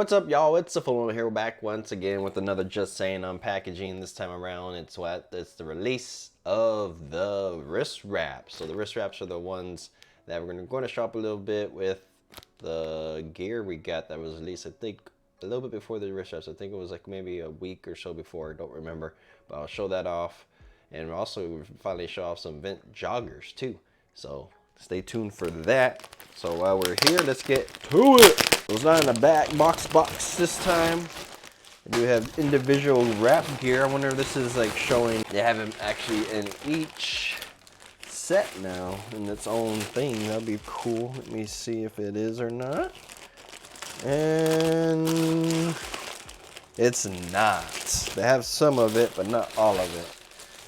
What's up, y'all? It's Stefan here, back once again with another Just Saying unpackaging. This time around, it's the release of the wrist wraps. So the wrist wraps are the ones that we're going to shop a little bit with the gear we got that was released, I think, a little bit before the wrist wraps. I think it was like maybe a week or so before. I don't remember, but I'll show that off. And also finally show off some vent joggers too. So stay tuned for that. So while we're here, let's get to it. It was not in a box this time. I do have individual wrap gear. I wonder if this is like showing. They have them actually in each set now in its own thing. That'd be cool. Let me see if it is or not. And it's not. They have some of it, but not all of it.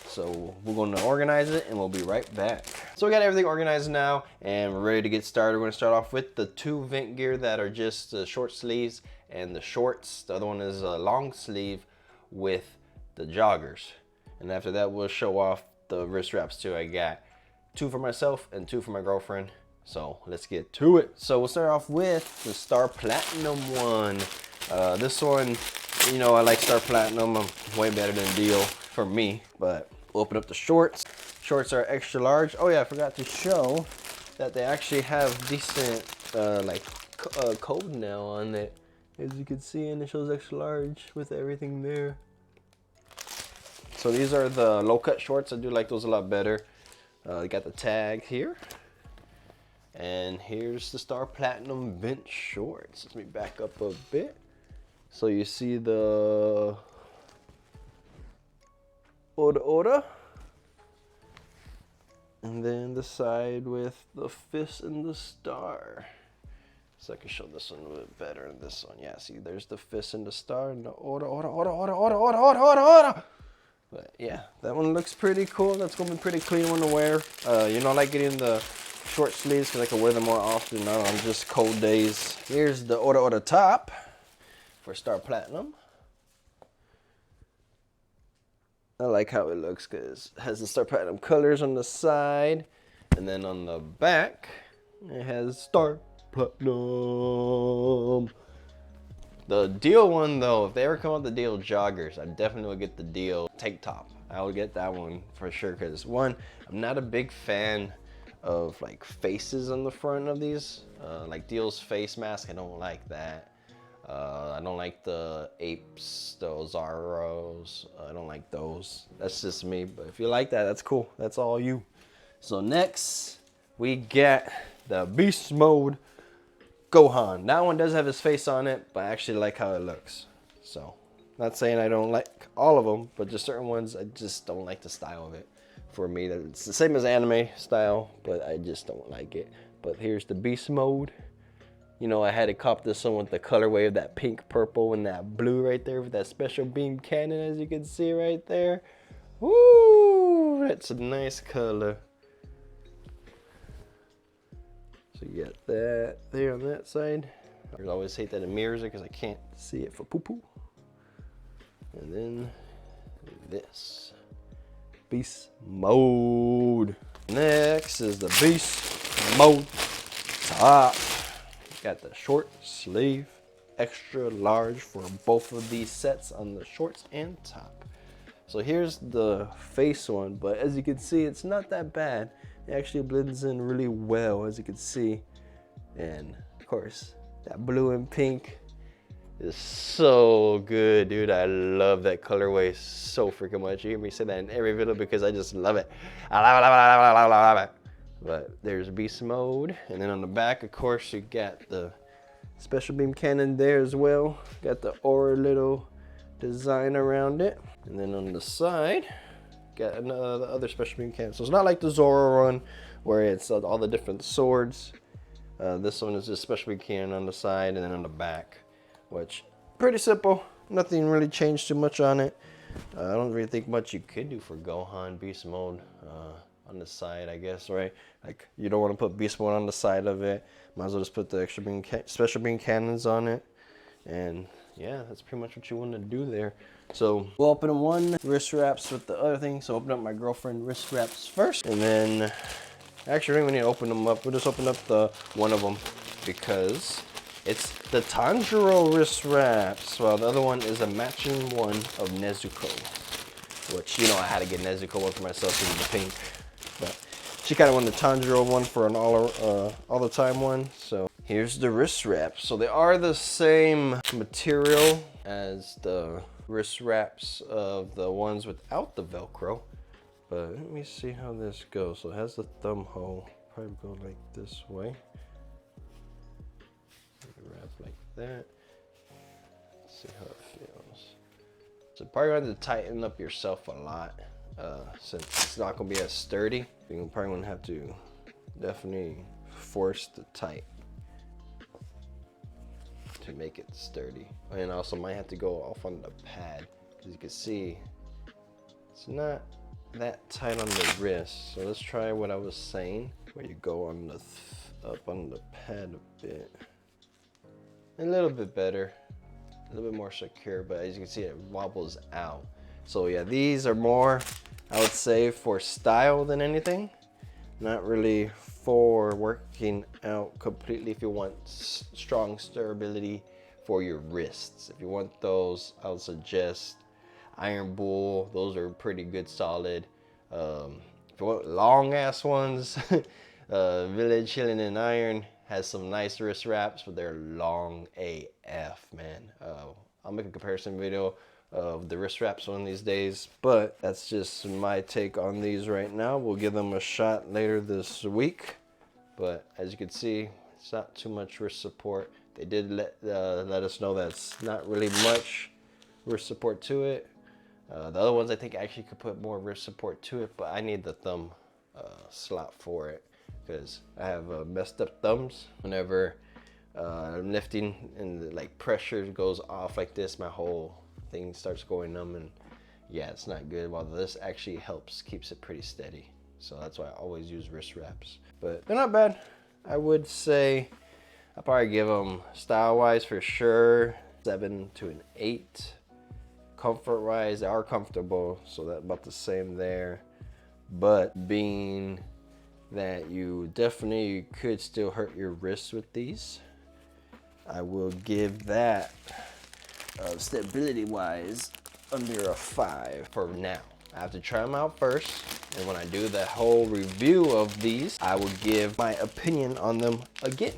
So we're going to organize it and we'll be right back. So we got everything organized now and we're ready to get started. We're going to start off with the two vent gear that are just the short sleeves and the shorts. The other one is a long sleeve with the joggers. And after that, we'll show off the wrist wraps too. I got two for myself and two for my girlfriend. So let's get to it. So we'll start off with the Star Platinum one. This one, you know, I like Star Platinum. I'm way better than Deal for me, but we'll open up the shorts. Shorts are extra large. Oh yeah, I forgot to show that they actually have decent code now on it. As you can see, and it shows extra large with everything there. So these are the low cut shorts. I do like those a lot better. You got the tag here. And here's the Star Platinum vent shorts. Let me back up a bit. So you see the Order. And then the side with the fist and the star. So I can show this one a little bit better than this one. Yeah, see, there's the fist and the star and the order. But yeah, that one looks pretty cool. That's gonna be pretty clean one to wear. You know, I like getting the short sleeves because I can wear them more often, not on just cold days. Here's the Order top for Star Platinum. I like how it looks because it has the Star Platinum colors on the side. And then on the back, it has Star Platinum. The Deal one though, if they ever come out with the Deal joggers, I definitely would get the Deal tank top. I would get that one for sure because one, I'm not a big fan of like faces on the front of these. Like Deal's face mask, I don't like that. I don't like the apes, those Zaros. I don't like those. That's just me. But if you like that, that's cool. That's all you. So next, we get the Beast Mode Gohan. That one does have his face on it, but I actually like how it looks. So, not saying I don't like all of them, but just certain ones, I just don't like the style of it. For me, it's the same as anime style, but I just don't like it. But here's the Beast Mode. You know, I had to cop this one with the colorway of that pink, purple, and that blue right there with that special beam cannon, as you can see right there. Woo! That's a nice color. So you got that there on that side. I always hate that it mirrors it because I can't see it for poo-poo. And then this. Beast Mode. Next is the Beast Mode top. Got the short sleeve, extra large for both of these sets on the shorts and top. So here's the face one, but as you can see, it's not that bad. It actually blends in really well, as you can see. And of course, that blue and pink is so good, dude. I love that colorway so freaking much. You hear me say that in every video because I just love it. I love it. But there's Beast Mode, and then on the back, of course, you got the special beam cannon there as well. Got the aura little design around it, and then on the side, got another other special beam cannon. So it's not like the Zoro one where it's all the different swords. This one is just special beam cannon on the side, and then on the back, which pretty simple. Nothing really changed too much on it. I don't really think much you could do for Gohan Beast Mode. On the side, I guess, right? Like, you don't want to put Beast Mode on the side of it. Might as well just put the extra beam special beam cannons on it. And yeah, that's pretty much what you want to do there. So we'll open one wrist wraps with the other thing. So open up my girlfriend wrist wraps first, and then actually we need to open them up. We'll just open up the one of them because It's the Tanjiro wrist wraps, while the other one is a matching one of Nezuko. Which, you know, I had to get Nezuko one for myself because of the pink. But she kind of won the Tanjiro one for an all the time one. So here's the wrist wraps. So they are the same material as the wrist wraps of the ones without the Velcro. But let me see how this goes. So it has the thumb hole. Probably go like this way. Wrap like that. Let's see how it feels. So probably going to tighten up yourself a lot since it's not going to be as sturdy. You're probably going to have to definitely force the tight to make it sturdy. And also might have to go off on the pad because you can see it's not that tight on the wrist. So let's try what I was saying, where you go on the up on the pad a bit. A little bit better, a little bit more secure, but as you can see it wobbles out. So yeah, these are more, I would say, for style than anything. Not really for working out completely. If you want strong stability for your wrists, if you want those, I would suggest Iron Bull. Those are pretty good, solid. If you want long ass ones, Village Healing and Iron has some nice wrist wraps, but they're long AF, man. I'll make a comparison video of the wrist wraps one of these days, but that's just my take on these right now. We'll give them a shot later this week, but as you can see, it's not too much wrist support. They did let us know that's not really much wrist support to it. The other ones I think actually could put more wrist support to it, but I need the thumb slot for it because I have messed up thumbs. Whenever I'm lifting and the, like, pressure goes off like this, my whole thing starts going numb, and yeah, it's not good. While this actually helps, keeps it pretty steady. So that's why I always use wrist wraps. But they're not bad. I would say I'll probably give them, style-wise for sure, 7 to an 8. Comfort-wise, they are comfortable, so that's about the same there. But being that you definitely could still hurt your wrists with these, I will give that stability-wise under a 5 for now. I have to try them out first, and when I do the whole review of these, I will give my opinion on them again.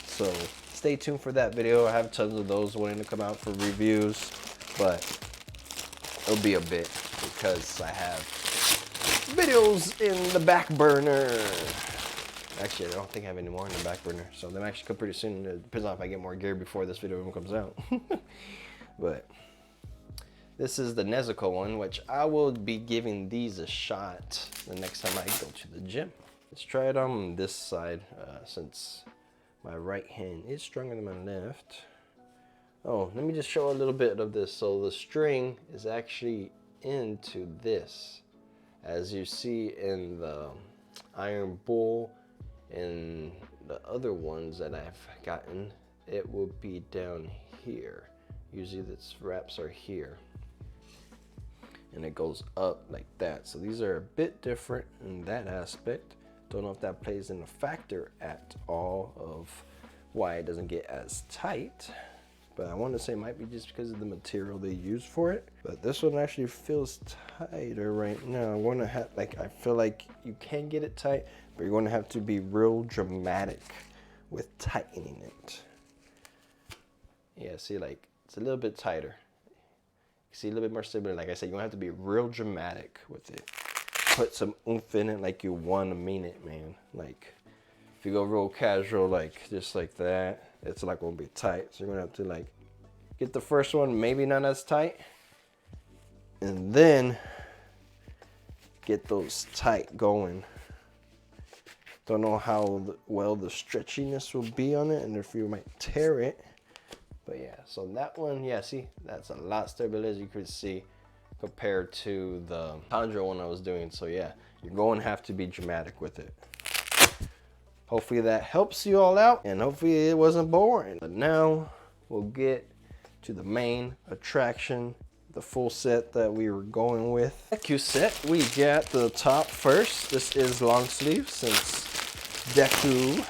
So stay tuned for that video. I have tons of those wanting to come out for reviews, but it'll be a bit because I have videos in the back burner. Actually, I don't think I have any more in the back burner, so them actually come pretty soon. It depends on if I get more gear before this video even comes out. But this is the Nezuko one, which I will be giving these a shot the next time I go to the gym. Let's try it on this side since my right hand is stronger than my left. Oh, let me just show a little bit of this. So the string is actually into this. As you see in the Iron Bull and the other ones that I've gotten, it will be down here. Usually the wraps are here. And it goes up like that. So these are a bit different in that aspect. Don't know if that plays in a factor at all of why it doesn't get as tight. But I want to say it might be just because of the material they use for it. But this one actually feels tighter right now. I'm going to have, like, I feel like you can get it tight, but you're going to have to be real dramatic with tightening it. Yeah, see, like, it's a little bit tighter. You see a little bit more stability. Like I said, you're going to have to be real dramatic with it. Put some oomph in it like you want to mean it, man. Like, if you go real casual, like, just like that, it's not going to be tight. So you're going to have to, like, get the first one maybe not as tight, and then get those tight going. Don't know how well the stretchiness will be on it and if you might tear it. But yeah, so that one, yeah, see, that's a lot stability, as you could see, compared to the Tanjiro one I was doing. So yeah, you're going to have to be dramatic with it. Hopefully that helps you all out, and hopefully it wasn't boring. But now we'll get to the main attraction, the full set that we were going with. Deku set, we got the top first. This is long sleeve since Deku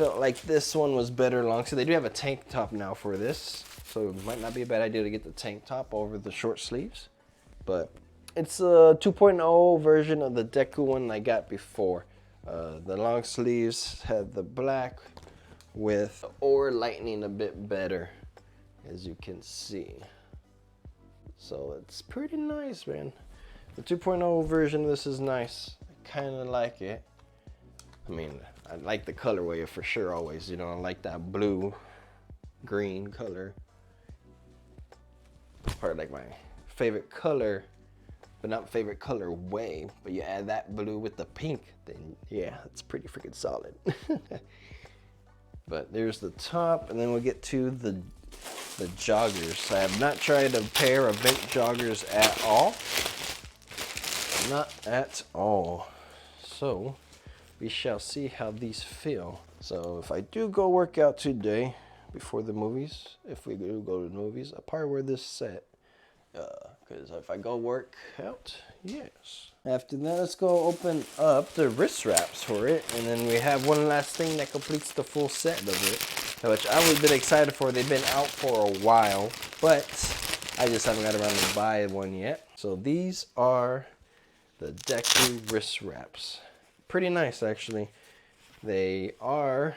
felt like this one was better long. So they do have a tank top now for this. So it might not be a bad idea to get the tank top over the short sleeves. But it's a 2.0 version of the Deku one I got before. The long sleeves had the black with or lightning a bit better, as you can see. So it's pretty nice, man. The 2.0 version of this is nice. I kind of like it. I mean, I like the colorway for sure always. You know, I like that blue, green color. Probably like my favorite color, but not favorite colorway. But you add that blue with the pink, then yeah, it's pretty freaking solid. But there's the top, and then we'll get to the joggers. I have not tried a pair of vent joggers at all. Not at all. So we shall see how these feel. So if I do go work out today before the movies, if we do go to the movies, I'll probably wear this set. Because if I go work out, yes. After that, let's go open up the wrist wraps for it. And then we have one last thing that completes the full set of it, which I was a bit excited for. They've been out for a while, but I just haven't got around to buy one yet. So these are the Deku wrist wraps. Pretty nice, actually. They are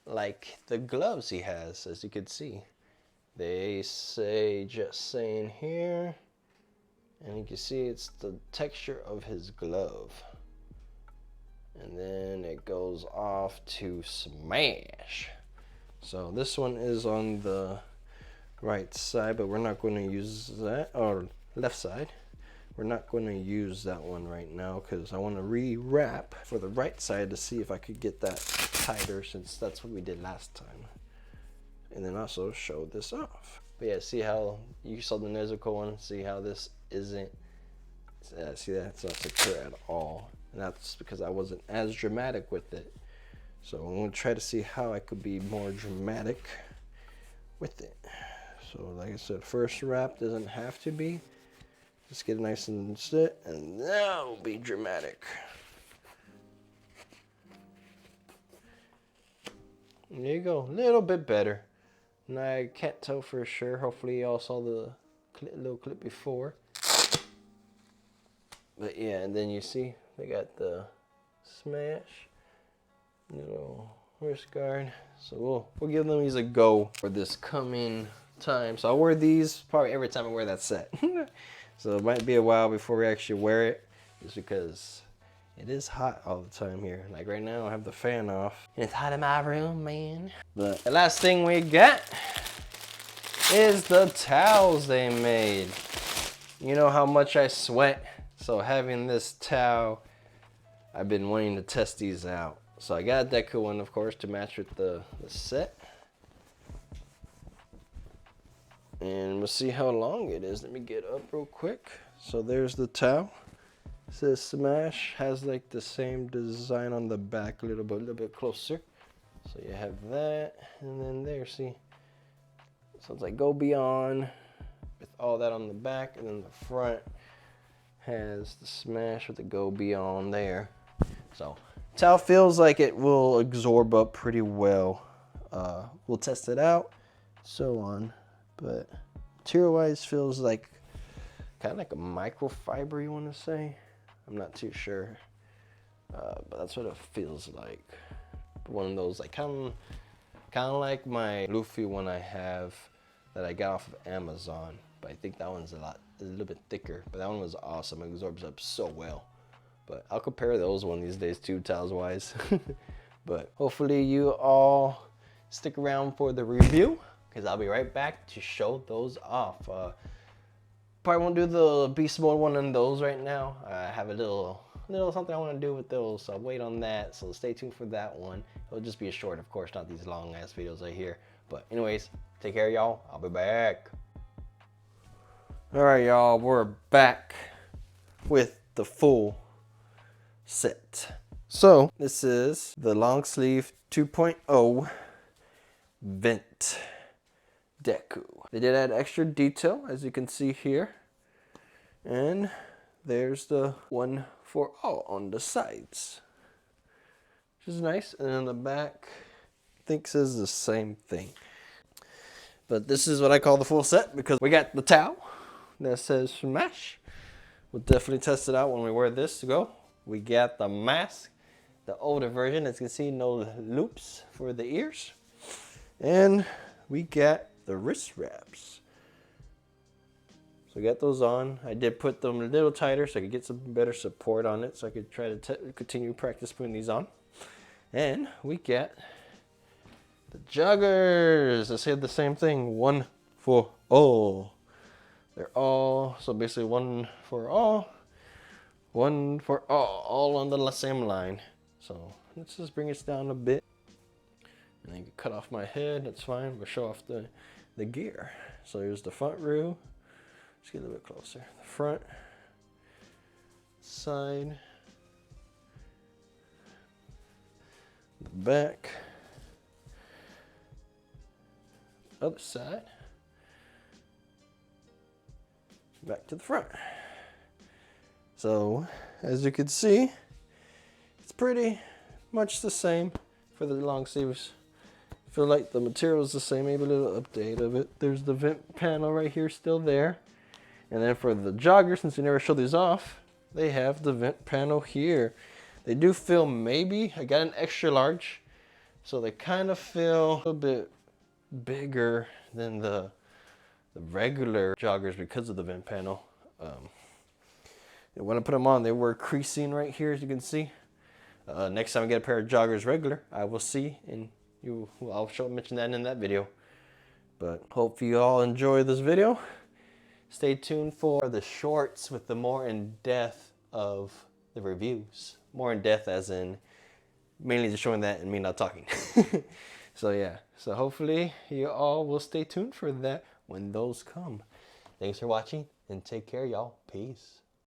like the gloves he has, as you can see. They say just saying here, and you can see it's the texture of his glove. And then it goes off to smash. So this one is on the right side, but we're not going to use that, or left side. We're not going to use that one right now because I want to re-wrap for the right side to see if I could get that tighter, since that's what we did last time. And then also show this off. But yeah, see how you saw the Nezuko one? See how this isn't, see that it's not secure at all. And that's because I wasn't as dramatic with it. So I'm gonna try to see how I could be more dramatic with it. So like I said, first wrap doesn't have to be. Just get it nice and sit, and now be dramatic. There you go, a little bit better. And I can't tell for sure. Hopefully y'all saw the little clip before. But yeah, and then you see they got the smash, little wrist guard. So we'll give them these a go for this coming time. So I'll wear these probably every time I wear that set. So it might be a while before we actually wear it, just because it is hot all the time here. Like right now I have the fan off. And it's hot in my room, man. But the last thing we got is the towels they made. You know how much I sweat. So having this towel, I've been wanting to test these out. So I got a Deku one, of course, to match with the set. And we'll see how long it is. Let me get up real quick. So there's the towel. It says Smash, has like the same design on the back, a little bit closer. So you have that, and then there, see. So it's like Go Beyond with all that on the back, and then the front has the Smash with the Go Beyond there. So towel feels like it will absorb up pretty well. We'll test it out, so on. But material-wise feels like kind of like a microfiber, you want to say. I'm not too sure, but that's what it feels like. One of those, like kind of like my Luffy one I have that I got off of Amazon. But I think that one's a little bit thicker. But that one was awesome. It absorbs up so well. But I'll compare those one these days too, towels-wise. But hopefully you all stick around for the review, because I'll be right back to show those off. Probably won't do the beast mode one on those right now. I have a little something I want to do with those, so I'll wait on that. So stay tuned for that one. It'll just be a short, of course, not these long ass videos right here. But anyways, take care, y'all. I'll be back. All right, y'all, we're back with the full set. So this is the long sleeve 2.0 vent Deku. They did add extra detail, as you can see here. And there's the one for all on the sides. which is nice. And then the back, I think says the same thing. But this is what I call the full set because we got the towel that says Smash. We'll definitely test it out when we wear this to go. We got the mask, the older version. As you can see, no loops for the ears. And we got the wrist wraps. So I got those on. I did put them a little tighter so I could get some better support on it so I could try to continue practice putting these on. And we got the joggers. I said the same thing, one for all. They're all, so basically one for all on the same line. So let's just bring it down a bit. And then cut off my head, that's fine. We'll show off the gear. So here's the front row. Let's get a little bit closer. The front, side, the back, other side, back to the front. So as you can see, it's pretty much the same for the long sleeves. I feel like the material is the same, maybe a little update of it. There's the vent panel right here still there. And then for the joggers, since we never show these off, they have the vent panel here. They do feel, maybe, I got an extra large, so they kind of feel a little bit bigger than the regular joggers because of the vent panel. And when I put them on, they were creasing right here, as you can see. Next time I get a pair of joggers regular, I will see, and I'll mention that in that video. But hope you all enjoy this video. Stay tuned for the shorts with the more in-depth of the reviews. More in-depth as in mainly just showing that and me not talking. So yeah, so hopefully you all will stay tuned for that when those come. Thanks for watching and take care, y'all. Peace.